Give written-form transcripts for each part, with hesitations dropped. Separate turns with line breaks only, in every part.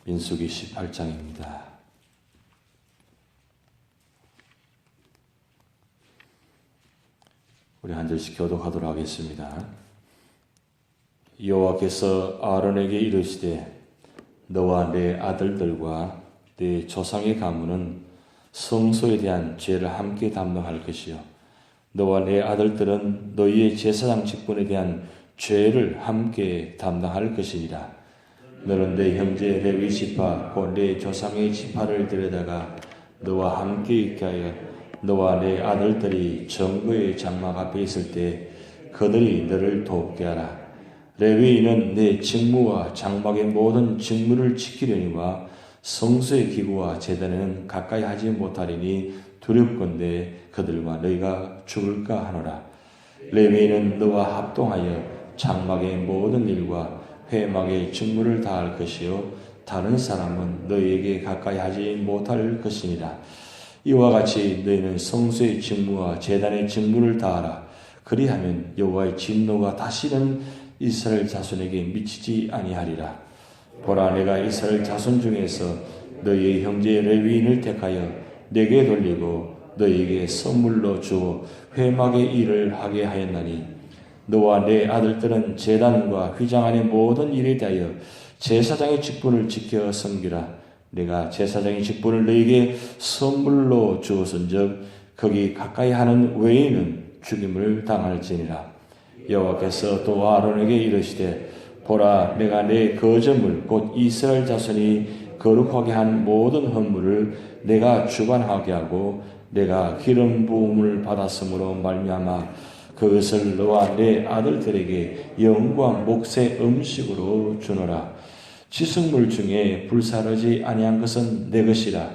민수기 18장입니다. 우리 한 절씩 교독하도록 하겠습니다. 여호와께서 아론에게 이르시되 너와 내 아들들과 내 조상의 가문은 성소에 대한 죄를 함께 담당할 것이요 너와 내 아들들은 너희의 제사장 직분에 대한 죄를 함께 담당할 것이니라. 너는 내 형제 레위 지파 곧 내 조상의 지파를 데려다가 너와 함께 있게 하여 너와 내 아들들이 정거의 장막 앞에 있을 때 그들이 너를 돕게 하라. 레위인은 내 직무와 장막의 모든 직무를 지키려니와 성소의 기구와 제단에는 가까이 하지 못하리니 두렵건대 그들과 너희가 죽을까 하노라. 레위인은 너와 합동하여 장막의 모든 일과 회막의 직무를 다할 것이요 다른 사람은 너희에게 가까이 하지 못할 것이니라. 이와 같이 너희는 성소의 직무와 제단의 직무를 다하라. 그리하면 여호와의 진노가 다시는 이스라엘 자손에게 미치지 아니하리라. 보라, 내가 이스라엘 자손 중에서 너희의 형제 레위인을 택하여 내게 돌리고 너희에게 선물로 주어 회막의 일을 하게 하였나니 너와 내 아들들은 제단과 휘장 안의 모든 일에 대하여 제사장의 직분을 지켜 섬기라. 내가 제사장의 직분을 너희에게 선물로 주었은즉 거기 가까이 하는 외인은 죽임을 당할지니라. 여호와께서 또 아론에게 이르시되 보라, 내가 내 거점을 곧 이스라엘 자손이 거룩하게 한 모든 헌물을 내가 주관하게 하고 내가 기름 부음을 받았으므로 말미암아 그것을 너와 내 아들들에게 영과 몫의 음식으로 주노라. 지승물 중에 불사르지 아니한 것은 내 것이라.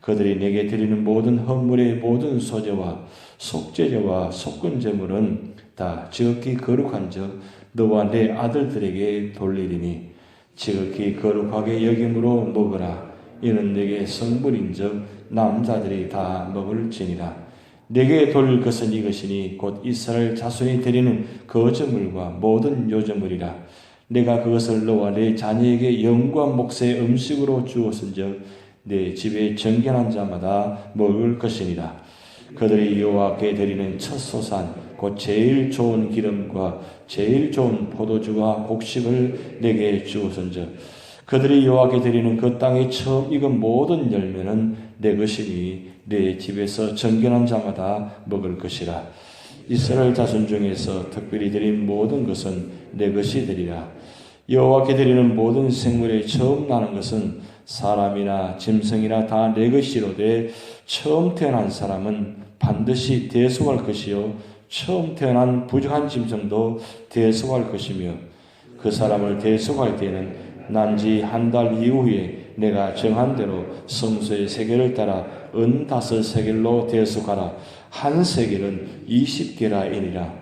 그들이 내게 드리는 모든 헌물의 모든 소제와 속죄제와 속건제물은 다 지극히 거룩한즉 너와 내 아들들에게 돌리리니 지극히 거룩하게 여김으로 먹으라. 이는 내게 성물인즉 남자들이 다 먹을지니라. 내게 돌릴 것은 이것이니 곧 이스라엘 자손이 드리는 거제물과 모든 요제물이라. 내가 그것을 너와 내 자녀에게 영과 몫의 음식으로 주었은즉 내 집에 정결한 자마다 먹을 것이니라. 그들이 여호와께 드리는 첫 소산 곧 제일 좋은 기름과 제일 좋은 포도주와 곡식을 내게 주었은즉 그들이 여호와께 드리는 그 땅에 처음 익은 모든 열매는 내 것이니 내 집에서 정결한 자마다 먹을 것이라. 이스라엘 자손 중에서 특별히 드린 모든 것은 내 것이 되리라. 여호와께 드리는 모든 생물에 처음 나는 것은 사람이나 짐승이나 다 내 것이로되 처음 태어난 사람은 반드시 대속할 것이요 처음 태어난 부정한 짐승도 대속할 것이며 그 사람을 대속할 때에는 난지 한 달 이후에 내가 정한 대로 성소의 세겔을 따라 은 5세겔로 대속하라. 한 세겔은 20게라이니라.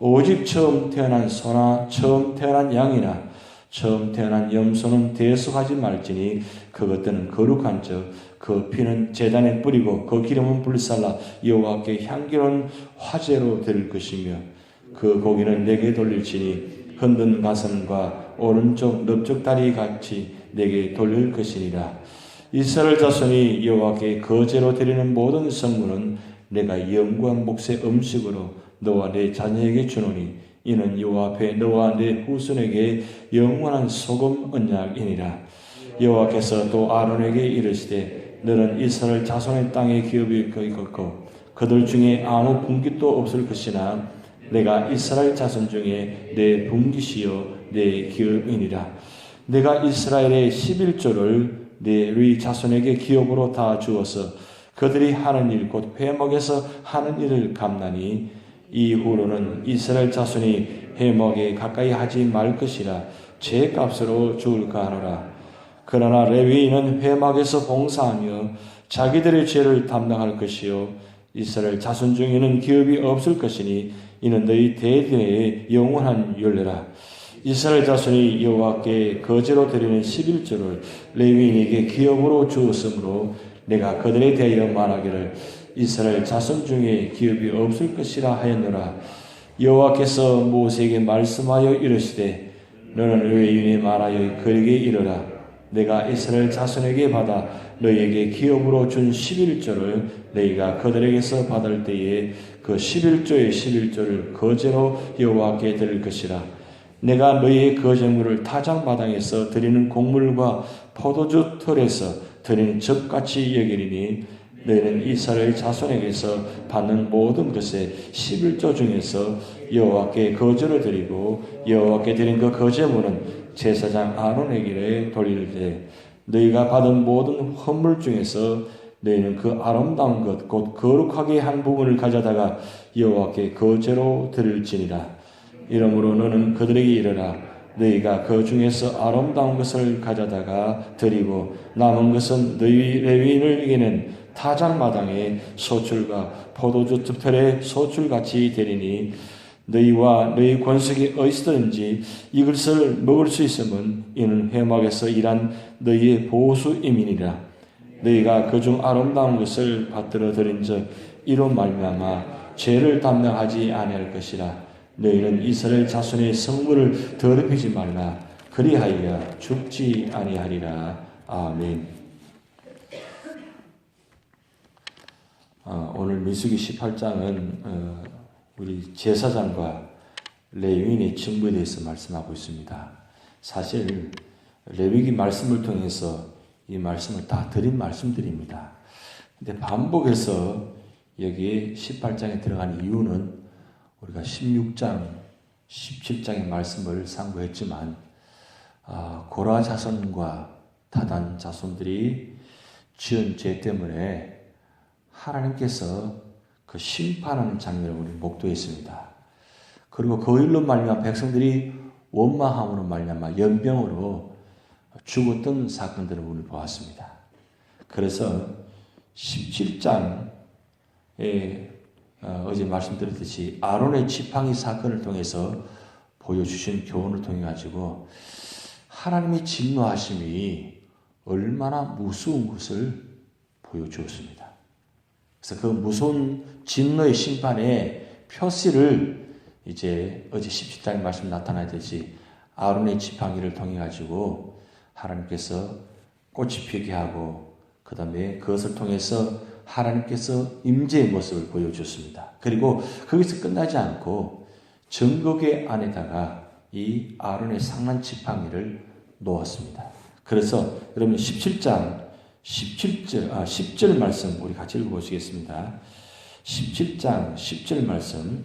오직 처음 태어난 소나 처음 태어난 양이나 처음 태어난 염소는 대속하지 말지니 그것들은 거룩한즉 그 피는 제단에 뿌리고 그 기름은 불살라 여호와께 향기로운 화제로 드릴 것이며 그 고기는 내게 돌릴지니 흔든 가슴과 오른쪽 넓적 다리 같이 내게 돌릴 것이니라. 이스라엘 자손이 여호와께 거제로 드리는 모든 성물은 내가 영광 몫의 음식으로 너와 내 자녀에게 주노니 이는 여호와 앞에 너와 내 후손에게 영원한 소금 언약이니라. 여호와께서 또 아론에게 이르시되 너는 이스라엘 자손의 땅에 기업이 있고 그들 중에 아무 분깃도 없을 것이나 내가 이스라엘 자손 중에 내 분깃이요 내 기업이니라. 내가 이스라엘의 11조를 내 자손에게 기업으로 다 주어서 그들이 하는 일 곧 회막에서 하는 일을 갚나니 이후로는 이스라엘 자손이 회막에 가까이 하지 말 것이라 죄값으로 죽을까 하노라. 그러나 레위인은 회막에서 봉사하며 자기들의 죄를 담당할 것이요 이스라엘 자손 중에는 기업이 없을 것이니 이는 너희 대대의 영원한 율례라. 이스라엘 자손이 여호와께 거제로 드리는 11조를 레위인에게 기업으로 주었으므로 내가 그들에 대하여 말하기를 이스라엘 자손 중에 기업이 없을 것이라 하였노라. 여호와께서 모세에게 말씀하여 이르시되 너는 레위인에 말하여 그에게 이르라. 내가 이스라엘 자손에게 받아 너희에게 기업으로 준 11조를 너희가 그들에게서 받을 때에 그 11조의 11조를 거제로 여호와께 드릴 것이라. 내가 너희의 거제물을 타작마당에서 드리는 곡물과 포도주 털에서 드리는 젖같이 여기리니 너희는 이스라엘 자손에게서 받는 모든 것의 11조 중에서 여호와께 거제를 드리고 여호와께 드린 그 거제물은 제사장 아론에게 돌릴 때 너희가 받은 모든 헌물 중에서 너희는 그 아름다운 것 곧 거룩하게 한 부분을 가져다가 여호와께 거제로 드릴지니라. 이러므로 너는 그들에게 이르라. 너희가 그 중에서 아름다운 것을 가져다가 드리고 남은 것은 너희 레위인에게는 타작마당의 소출과 포도주 틈털의 소출같이 되리니 너희와 너희 권속이 어디서든지 이것을 먹을 수 있으면 이는 회막에서 일한 너희의 보수임이니라. 너희가 그중 아름다운 것을 받들어 들인즉 이로 말미암아 죄를 담당하지 아니할 것이라. 너희는 이스라엘 자손의 성물을 더럽히지 말라. 그리하여 죽지 아니하리라. 아멘. 오늘 민수기 18장은 우리 제사장과 레위인의 직무에 대해서 말씀하고 있습니다. 사실 레위기 말씀을 통해서 이 말씀을 다 드린 말씀들입니다. 근데 반복해서 여기 18장에 들어간 이유는 우리가 16장, 17장의 말씀을 상고했지만 고라 자손과 다단 자손들이 지은 죄 때문에 하나님께서 그 심판하는 장면을 우리 목도했습니다. 그리고 그 일로 말미암아 백성들이 원망함으로 말미암아 연병으로 죽었던 사건들을 우리 보았습니다. 그래서 17장에 어제 말씀드렸듯이 아론의 지팡이 사건을 통해서 보여주신 교훈을 통해 가지고 하나님의 진노하심이 얼마나 무서운 것을 보여주었습니다. 그래서 그 무서운 진노의 심판의 표시를 이제 어제 17장의 말씀 나타나듯이 아론의 지팡이를 통해 가지고 하나님께서 꽃이 피게 하고 그 다음에 그것을 통해서 하나님께서 임재의 모습을 보여줬습니다. 그리고 거기서 끝나지 않고 정거계 안에다가 이 아론의 상한 지팡이를 놓았습니다. 그래서 여러분 17장 10절 말씀 우리 같이 읽어보시겠습니다. 17장 10절 말씀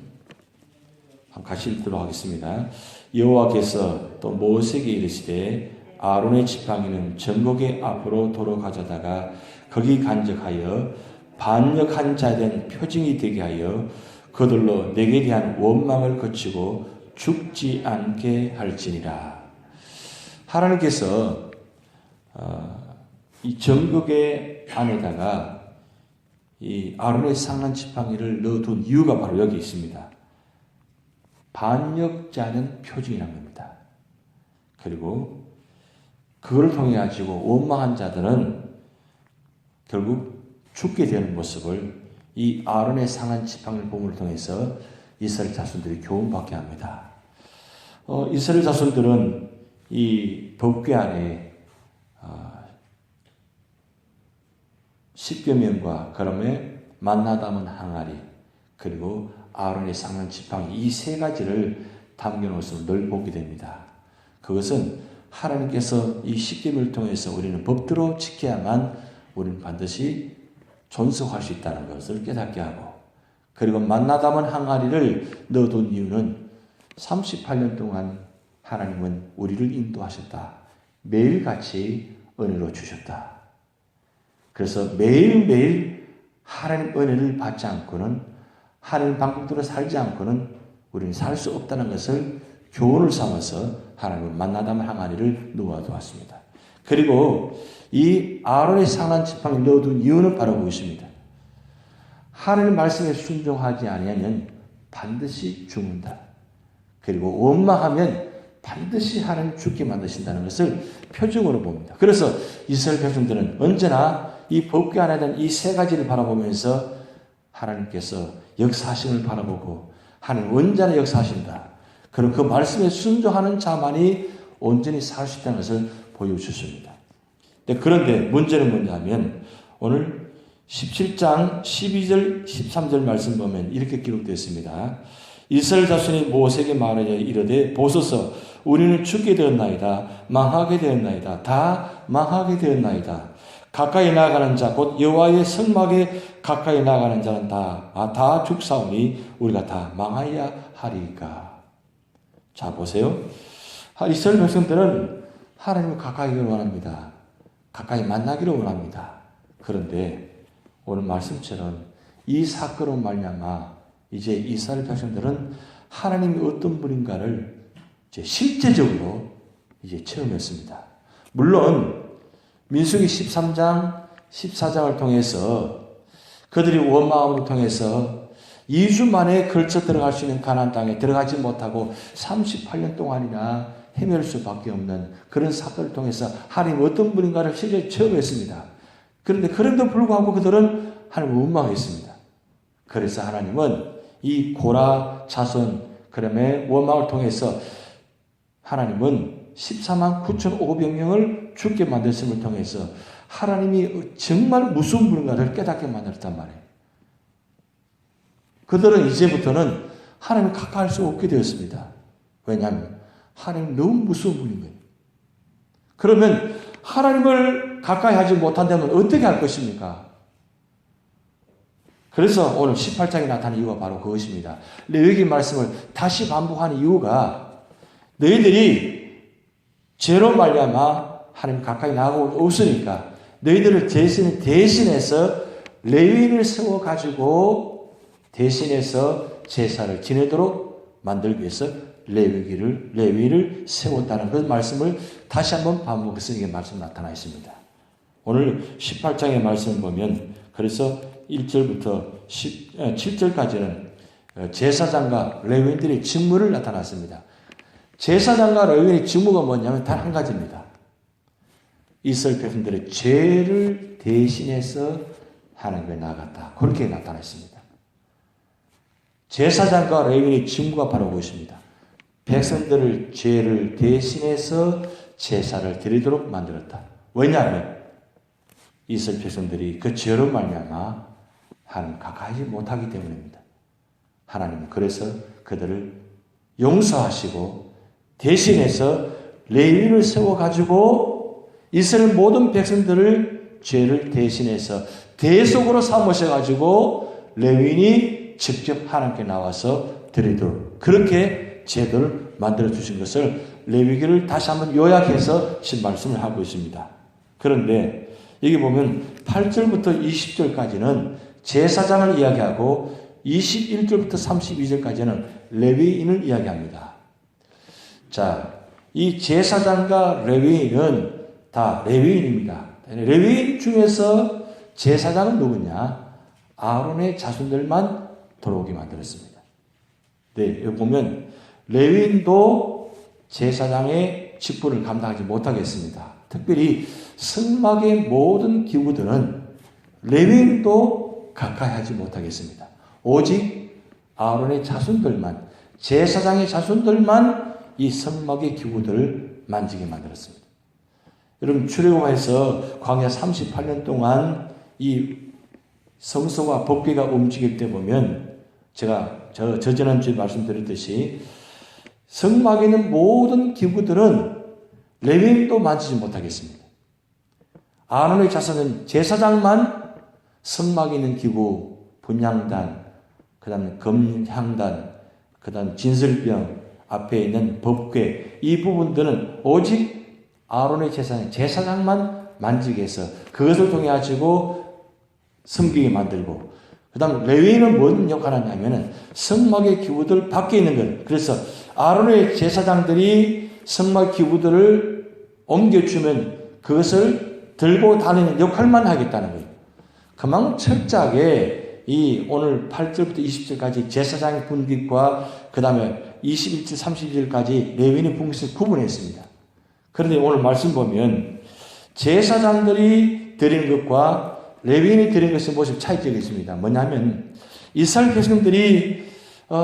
같이 읽도록 하겠습니다. 여호와께서 또 모세에게 이르시되 아론의 지팡이는 정곡의 앞으로 도로 가져다가 거기 간적하여 반역한 자에 대한 표징이 되게 하여 그들로 내게 대한 원망을 거치고 죽지 않게 할지니라. 하나님께서 이 정극의 안에다가 이 아론의 상한 지팡이를 넣어둔 이유가 바로 여기 있습니다. 반역자는 표징이라는 겁니다. 그리고 그걸 통해 가지고 원망한 자들은 결국 죽게 되는 모습을 이 아론의 상한 지팡이 보물을 통해서 이스라엘 자손들이 교훈받게 합니다. 이스라엘 자손들은 이 법궤 안에 10계명과 그다음에 만나 담은 항아리 그리고 아론의 상한 지팡이 이 세 가지를 담겨놓은 것을 늘 보게 됩니다. 그것은 하나님께서 이 10계명을 통해서 우리는 법대로 지켜야만 우리는 반드시 존속할 수 있다는 것을 깨닫게 하고 그리고 만나 담은 항아리를 넣어둔 이유는 38년 동안 하나님은 우리를 인도하셨다. 매일같이 은혜로 주셨다. 그래서 매일매일 하나님 은혜를 받지 않고는 하나님 방법대로 살지 않고는 우리는 살 수 없다는 것을 교훈을 삼아서 하나님은 만나 담은 항아리를 놓아두었습니다. 그리고 이 아론의 상한 지팡이를 넣어둔 이유는 바로 무엇입니다? 하나님 말씀에 순종하지 아니하면 반드시 죽는다. 그리고 원망하면 반드시 하나님 죽게 만드신다는 것을 표적으로 봅니다. 그래서 이스라엘 백성들은 언제나 이 법궤 안에 대한 이 세 가지를 바라보면서 하나님께서 역사하심을 바라보고 하나님 언제나 역사하신다. 그리고 그 말씀에 순종하는 자만이 온전히 살 수 있다는 것을 보여주십니다. 그런데 문제는 뭐냐면 오늘 17장 12절 13절 말씀 보면 이렇게 기록되어 있습니다. 이스라엘 자손이 모세에게 말하여 이르되 보소서 우리는 죽게 되었나이다. 망하게 되었나이다. 다 망하게 되었나이다. 가까이 나가는 자 곧 여호와의 성막에 가까이 나가는 자는 다 죽사오니 우리가 다 망하여야 하리까. 자 보세요. 이스라엘 백성들은 하나님을 가까이를 원합니다. 가까이 만나기를 원합니다. 그런데 오늘 말씀처럼 이 사건으로 말미암아 이제 이스라엘 백성들은 하나님이 어떤 분인가를 이제 실제적으로 이제 체험했습니다. 물론 민수기 13장, 14장을 통해서 그들이 원마음을 통해서 2주 만에 걸쳐 들어갈 수 있는 가나안 땅에 들어가지 못하고 38년 동안이나 헤맬 수밖에 없는 그런 사건을 통해서 하나님 어떤 분인가를 실제 체험했습니다. 그런데 그럼에도 불구하고 그들은 하나님을 원망했습니다. 그래서 하나님은 이 고라 자손 그다음에 원망을 통해서 하나님은 14만 9,500명을 죽게 만드심을 통해서 하나님이 정말 무서운 분인가를 깨닫게 만들었단 말이에요. 그들은 이제부터는 하나님을 가까이 할 수 없게 되었습니다. 왜냐하면 하나님 너무 무서운 분인 거예요. 그러면 하나님을 가까이 하지 못한다면 어떻게 할 것입니까? 그래서 오늘 18장에 나타난 이유가 바로 그것입니다. 레위기 말씀을 다시 반복하는 이유가 너희들이 죄로 말미암아 하나님 가까이 나가고 없으니까 너희들을 대신해서 레위인을 세워가지고 대신해서 제사를 지내도록 만들기 위해서 레위를 세웠다는 그 말씀을 다시 한번 반복해서 이게 말씀 나타나 있습니다. 오늘 18장의 말씀을 보면 그래서 1절부터 7절까지는 제사장과 레위인들의 직무를 나타났습니다. 제사장과 레위인의 직무가 뭐냐면 단 한 가지입니다. 이스라엘 백성들의 죄를 대신해서 하나님께 나아갔다. 그렇게 나타났습니다. 제사장과 레위인의 직무가 바로 그것입니다. 백성들의 죄를 대신해서 제사를 드리도록 만들었다. 왜냐하면 이스라엘 백성들이 그 죄로 말미암아 하나님 가까이 못하기 때문입니다. 하나님은 그래서 그들을 용서하시고 대신해서 레위인을 세워가지고 이스라엘 모든 백성들을 죄를 대신해서 대속으로 삼으셔가지고 레위인이 직접 하나님께 나와서 드리도록 그렇게 제도를 만들어주신 것을 레위기를 다시 한번 요약해서 말씀을 하고 있습니다. 그런데 여기 보면 8절부터 20절까지는 제사장을 이야기하고 21절부터 32절까지는 레위인을 이야기합니다. 자, 이 제사장과 레위인은 다 레위인입니다. 레위인 중에서 제사장은 누구냐? 아론의 자손들만 들어오게 만들었습니다. 네, 여기 보면 레위인도 제사장의 직분을 감당하지 못하겠습니다. 특별히 성막의 모든 기구들은 레위인도 가까이 하지 못하겠습니다. 오직 아론의 자손들만, 제사장의 자손들만 이 성막의 기구들을 만지게 만들었습니다. 여러분 출애굽에서 광야 38년 동안 이 성소와 법궤가 움직일 때 보면 제가 저지난주에 말씀드렸듯이 성막에 있는 모든 기구들은 레위인도 만지지 못하겠습니다. 아론의 자손은 제사장만 성막에 있는 기구, 분향단, 그 다음에 금향단, 그 다음 진설병, 앞에 있는 법궤, 이 부분들은 오직 아론의 제사장만 만지게 해서 그것을 통해 가지고 섬기게 만들고, 그 다음 레위인은 뭔 역할을 하냐면은 성막의 기구들 밖에 있는 것. 그래서 아론의 제사장들이 성막 기구들을 옮겨주면 그것을 들고 다니는 역할만 하겠다는 거예요. 그만큼 철저하게 이 오늘 8절부터 20절까지 제사장의 분깃과 그 다음에 21절 32절까지 레위인의 분깃을 구분했습니다. 그런데 오늘 말씀 보면 제사장들이 드리는 것과 레위인이 드리는 것의 모습 차이점이 있습니다. 뭐냐면 이스라엘 백성들이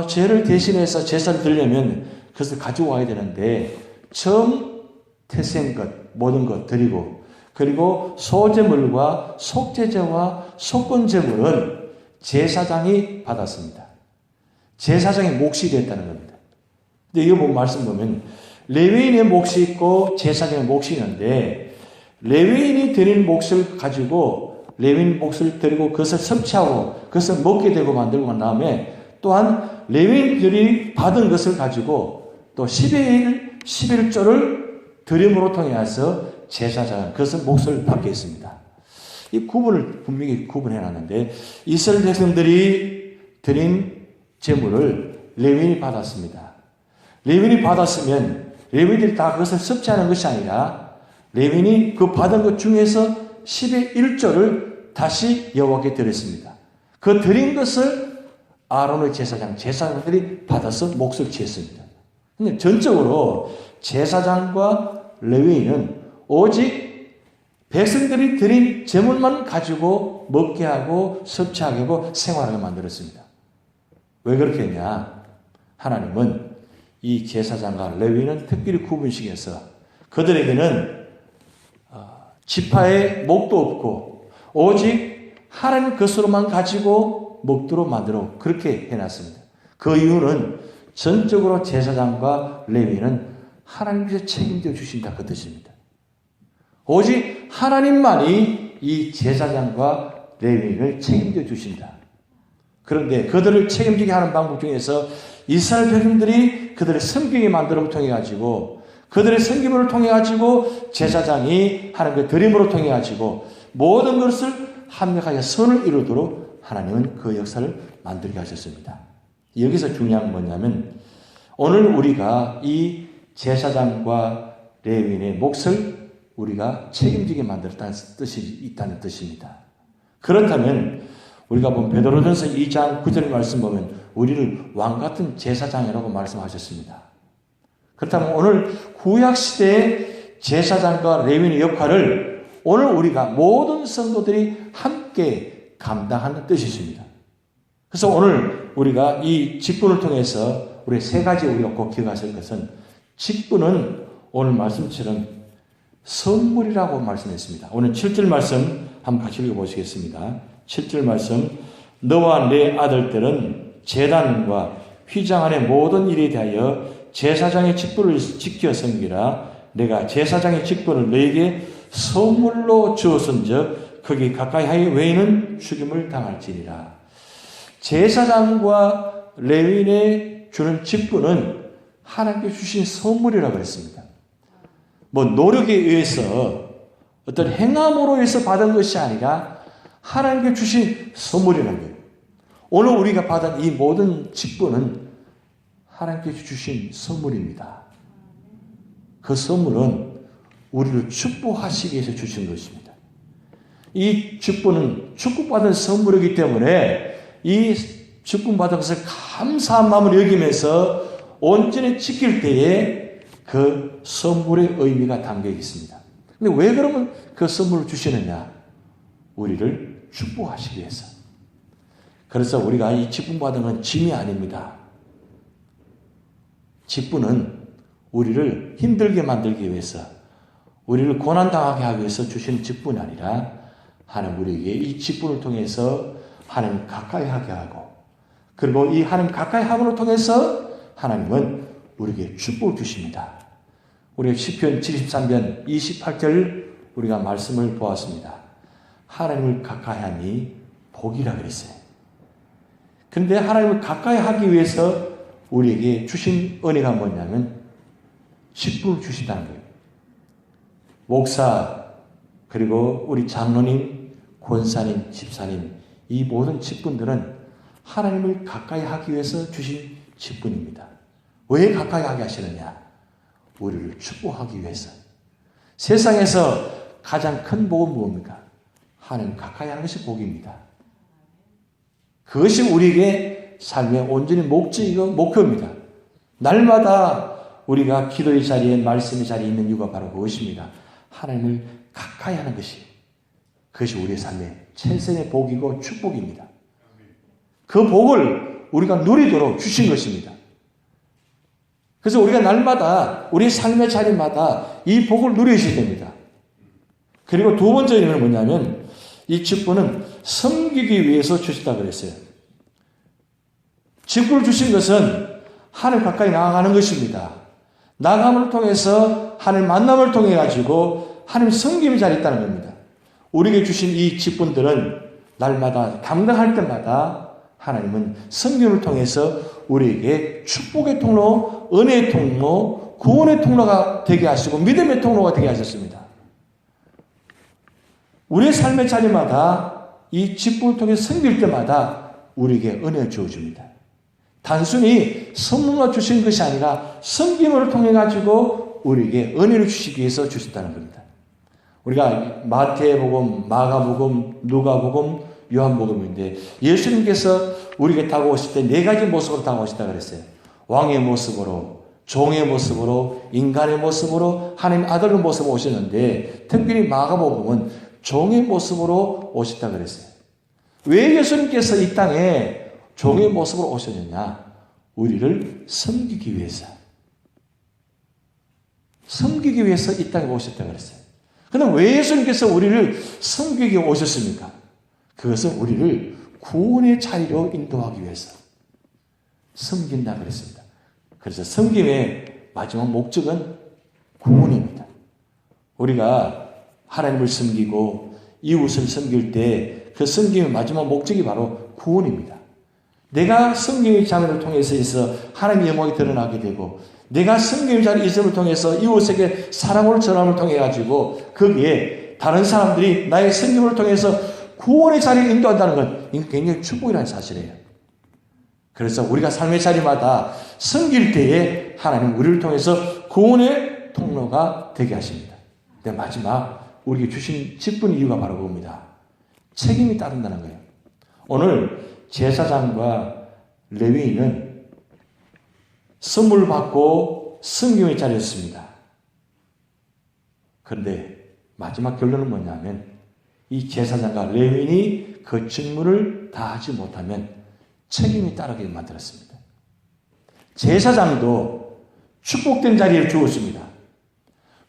죄를 대신해서 제사를 드리려면 그것을 가져와야 되는데 처음 태생 것 모든 것 드리고 그리고 소제물과 속죄제와 속건제물은 제사장이 받았습니다. 제사장의 몫이 됐다는 겁니다. 근데 이거 말씀 보면 레위인의 몫이 있고 제사장의 몫이 있는데 레위인이 드린 몫을 가지고 레위인 몫을 드리고 그것을 섭취하고 그것을 먹게 되고 만들고 난 다음에 또한 레위인들이 받은 것을 가지고 또 10의 1, 11조를 드림으로 통해서 제사장 그것은 몫을 받게 했습니다. 이 구분을 분명히 구분해 놨는데 이스라엘 백성들이 드린 제물을 레위인이 받았습니다. 레위인이 받았으면 레위인들이 다 그것을 섭취하는 것이 아니라 레위인이 그 받은 것 중에서 10의 1조를 다시 여호와께 드렸습니다. 그 드린 것을 아론의 제사장들이 받아서 몫을 취했습니다. 근데 전적으로 제사장과 레위인은 오직 백성들이 드린 제물만 가지고 먹게 하고 섭취하게 하고 생활하게 만들었습니다. 왜 그렇게 했냐? 하나님은 이 제사장과 레위인은 특별히 구분시켜서 그들에게는 지파의 목도 없고 오직 하나님 것으로만 가지고 먹도록 만들어 그렇게 해놨습니다. 그 이유는 전적으로 제사장과 레위인은 하나님께서 책임져 주신다 그 뜻입니다. 오직 하나님만이 이 제사장과 레위인을 책임져 주신다. 그런데 그들을 책임지게 하는 방법 중에서 이스라엘 백성들이 그들의 섬기게 만들어 통해 가지고 그들의 섬김을 통해 가지고 제사장이 하는 그 드림으로 통해 가지고 모든 것을 합력하여 선을 이루도록 하나님은 그 역사를 만들게 하셨습니다. 여기서 중요한 건 뭐냐면 오늘 우리가 이 제사장과 레위인의 몫을 우리가 책임지게 만들었다는 뜻이 있다는 뜻입니다. 그렇다면 우리가 본 베드로전서 2장 9절 말씀 보면 우리를 왕같은 제사장이라고 말씀하셨습니다. 그렇다면 오늘 구약시대의 제사장과 레위인의 역할을 오늘 우리가 모든 성도들이 함께 감당하는 뜻이십니다. 그래서 오늘 우리가 이 직분을 통해서 우리 세 가지 우리가 꼭 기억하실 것은 직분은 오늘 말씀처럼 선물이라고 말씀했습니다. 오늘 7절 말씀 한번 같이 읽어보시겠습니다. 7절 말씀 너와 내 아들들은 제단과 휘장 안의 모든 일에 대하여 제사장의 직분을 지켜 섬기라. 내가 제사장의 직분을 너에게 선물로 주었은즉 거기 가까이 하여 외에는 죽임을 당할지니라. 제사장과 레위인의 주는 직분은 하나님께 주신 선물이라고 그랬습니다. 뭐 노력에 의해서 어떤 행함으로 해서 받은 것이 아니라 하나님께 주신 선물이라는 거예요. 오늘 우리가 받은 이 모든 직분은 하나님께 주신 선물입니다. 그 선물은 우리를 축복하시기 위해서 주신 것입니다. 이 직분은 축복받은 선물이기 때문에 이 직분받은 것을 감사한 마음을 여기면서 온전히 지킬 때에 그 선물의 의미가 담겨 있습니다. 근데 왜 그러면 그 선물을 주시느냐? 우리를 축복하시기 위해서. 그래서 우리가 이 직분받은 건 짐이 아닙니다. 직분은 우리를 힘들게 만들기 위해서, 우리를 고난당하게 하기 위해서 주시는 직분이 아니라 하나님 우리에게 이 직분을 통해서 하나님 가까이 하게 하고, 그리고 이 하나님 가까이 함을 통해서 하나님은 우리에게 축복을 주십니다. 우리가 시편 73편 28절 우리가 말씀을 보았습니다. 하나님을 가까이 하니 복이라 그랬어요. 그런데 하나님을 가까이 하기 위해서 우리에게 주신 은혜가 뭐냐면 직분을 주신다는 거예요. 목사, 그리고 우리 장로님, 권사님, 집사님, 이 모든 직분들은 하나님을 가까이 하기 위해서 주신 직분입니다. 왜 가까이 하게 하시느냐? 우리를 축복하기 위해서. 세상에서 가장 큰 복은 무엇입니까? 하나님 가까이 하는 것이 복입니다. 그것이 우리에게 삶의 온전히 목적이고 목표입니다. 날마다 우리가 기도의 자리에 말씀의 자리에 있는 이유가 바로 그것입니다. 하나님을 가까이 하는 것이, 그것이 우리의 삶의 최선의 복이고 축복입니다. 그 복을 우리가 누리도록 주신 것입니다. 그래서 우리가 날마다 우리 삶의 자리마다 이 복을 누리셔야 됩니다. 그리고 두 번째 의미는 뭐냐면 이 직분은 섬기기 위해서 주셨다 그랬어요. 직분을 주신 것은 하나님 가까이 나아가는 것입니다. 나아감을 통해서 하나님 만남을 통해 가지고 하나님 섬김의 자리에 있다는 겁니다. 우리에게 주신 이 직분들은 날마다 감당할 때마다 하나님은 섬김을 통해서 우리에게 축복의 통로, 은혜의 통로, 구원의 통로가 되게 하시고 믿음의 통로가 되게 하셨습니다. 우리의 삶의 자리마다 이 직분을 통해 섬길 때마다 우리에게 은혜를 주어줍니다. 단순히 선물만 주신 것이 아니라 섬김을 통해 가지고 우리에게 은혜를 주시기 위해서 주셨다는 겁니다. 우리가 마태복음, 마가복음, 누가복음, 요한복음인데 예수님께서 우리에게 다가오실 때 네 가지 모습으로 다가오시다 그랬어요. 왕의 모습으로, 종의 모습으로, 인간의 모습으로, 하나님의 아들의 모습으로 오셨는데 특별히 마가복음은 종의 모습으로 오셨다 그랬어요. 왜 예수님께서 이 땅에 종의 모습으로 오셨느냐? 우리를 섬기기 위해서. 섬기기 위해서 이 땅에 오셨다 그랬어요. 그런데 왜 예수님께서 우리를 섬기기 오셨습니까? 그것은 우리를 구원의 자리로 인도하기 위해서 섬긴다 그랬습니다. 그래서 섬김의 마지막 목적은 구원입니다. 우리가 하나님을 섬기고 이웃을 섬길 때 그 섬김의 마지막 목적이 바로 구원입니다. 내가 섬김의 자리를 통해서 하나님의 영광이 드러나게 되고 내가 섬김의 자리에 있음을 통해서 이웃에게 사랑을 전함을 통해 가지고 거기에 다른 사람들이 나의 섬김을 통해서 구원의 자리에 인도한다는 건 굉장히 축복이라는 사실이에요. 그래서 우리가 삶의 자리마다 섬길 때에 하나님 우리를 통해서 구원의 통로가 되게 하십니다. 근데 마지막 우리에게 주신 직분 이유가 바로 그겁니다. 책임이 따른다는 거예요. 오늘 제사장과 레위인은 선물 받고 섬김의 자리였습니다. 그런데 마지막 결론은 뭐냐면 이 제사장과 레위인이 그 직무를 다하지 못하면 책임이 따르게 만들었습니다. 제사장도 축복된 자리를 주었습니다.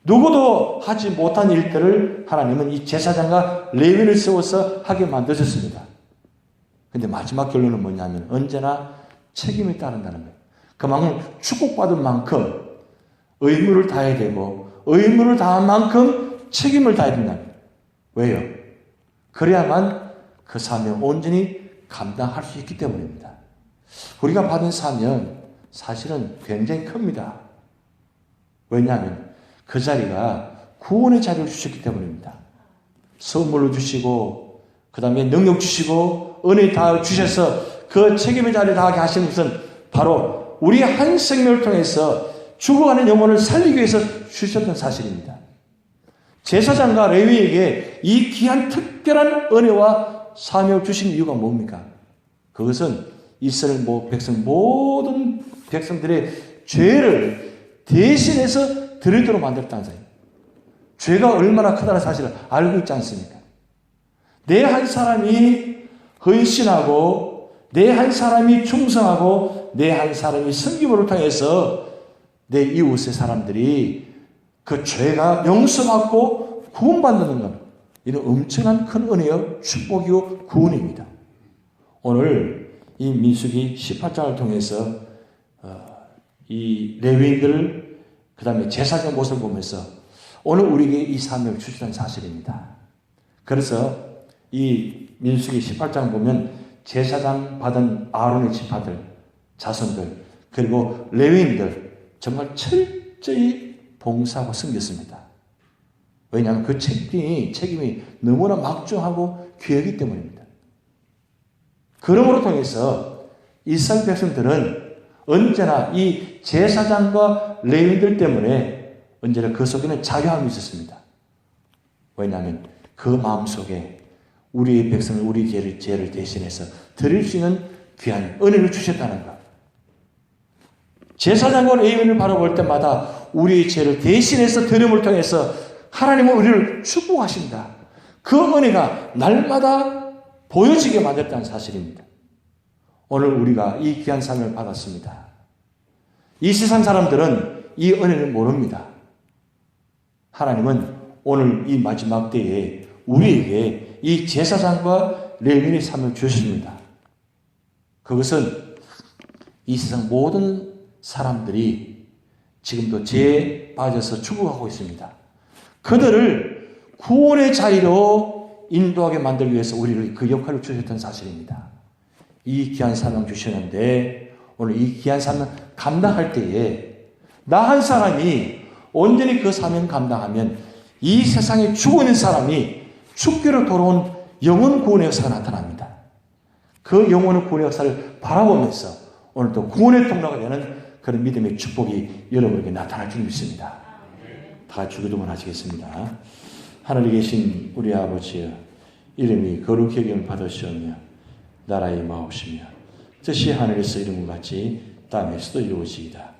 누구도 하지 못한 일들을 하나님은 이 제사장과 레위인을 세워서 하게 만드셨습니다. 근데 마지막 결론은 뭐냐면 언제나 책임이 따른다는 거예요. 그만큼 축복받은 만큼 의무를 다해야 되고 의무를 다한 만큼 책임을 다해야 된다는 거예요. 왜요? 그래야만 그 사명 온전히 감당할 수 있기 때문입니다. 우리가 받은 사명 사실은 굉장히 큽니다. 왜냐하면 그 자리가 구원의 자리를 주셨기 때문입니다. 선물로 주시고 그 다음에 능력 주시고 은혜 다 주셔서 그 책임의 자리를 다하게 하시는 것은 바로 우리 한 생명을 통해서 죽어가는 영혼을 살리기 위해서 주셨던 사실입니다. 제사장과 레위에게 이 귀한 특별한 은혜와 사명을 주신 이유가 뭡니까? 그것은 이스라엘 백성 모든 백성들의 죄를 대신해서 드리도록 만들었다는 사실. 죄가 얼마나 크다는 사실을 알고 있지 않습니까? 내 한 사람이 헌신하고 내 한 사람이 충성하고 내 한 사람이 섬김을 통해서 내 이웃의 사람들이 그 죄가 용서받고 구원받는 것, 이는 엄청난 큰 은혜요 축복이요 구원입니다. 오늘 이 민수기 18장을 통해서 이 레위인들 그 다음에 제사장 모습을 보면서 오늘 우리에게 이 사명을 주시다는 사실입니다. 그래서 이 민수기 18장 보면 제사장 받은 아론의 지파들, 자손들, 그리고 레위인들 정말 철저히 봉사하고 섬겼습니다. 왜냐하면 그 책임이 너무나 막중하고 귀하기 때문입니다. 그러므로 통해서 이스라엘 백성들은 언제나 이 제사장과 레위인들 때문에 언제나 그 속에는 자유함이 있었습니다. 왜냐하면 그 마음속에 우리의 백성을 우리 죄를 대신해서 드릴 수 있는 귀한 은혜를 주셨다는 것. 제사장과 레위인을 바라볼 때마다 우리의 죄를 대신해서 드림을 통해서 하나님은 우리를 축복하신다. 그 은혜가 날마다 보여지게 만들었다는 사실입니다. 오늘 우리가 이 귀한 사명을 받았습니다. 이 세상 사람들은 이 은혜를 모릅니다. 하나님은 오늘 이 마지막 때에 우리에게 이 제사장과 레위인의 삶을 주십니다. 그것은 이 세상 모든 사람들이 지금도 죄에 빠져서 죽어가고 있습니다. 그들을 구원의 자리로 인도하게 만들기 위해서 우리를 그 역할을 주셨던 사실입니다. 이 귀한 사명 주셨는데 오늘 이 귀한 사명 감당할 때에 나 한 사람이 온전히 그 사명 감당하면 이 세상에 죽어 있는 사람이 죽기로 돌아온 영혼 구원의 역사가 나타납니다. 그 영혼의 구원의 역사를 바라보면서 오늘도 구원의 통로가 되는 그런 믿음의 축복이 여러분에게 나타날 줄 믿습니다. 다 같이 기도만 하시겠습니다. 하늘에 계신 우리 아버지여, 이름이 거룩히 여김을 받으시오며 나라의 임하옵시며 뜻이 하늘에서 이룬 것 같이 땅에서도 이루어지이다.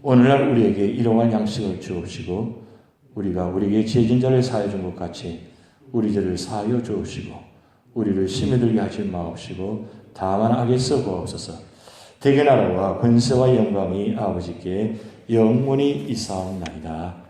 오늘날 우리에게 일용할 양식을 주옵시고 우리가 우리에게 죄진 자를 사하여 준 것 같이 우리 죄를 사하여 주옵시고 우리를 심에 들게 하지 마옵시고 다만 악에서 구하옵소서. 대개 나라와 권세와 영광이 아버지께 영원히 있사옵나이다.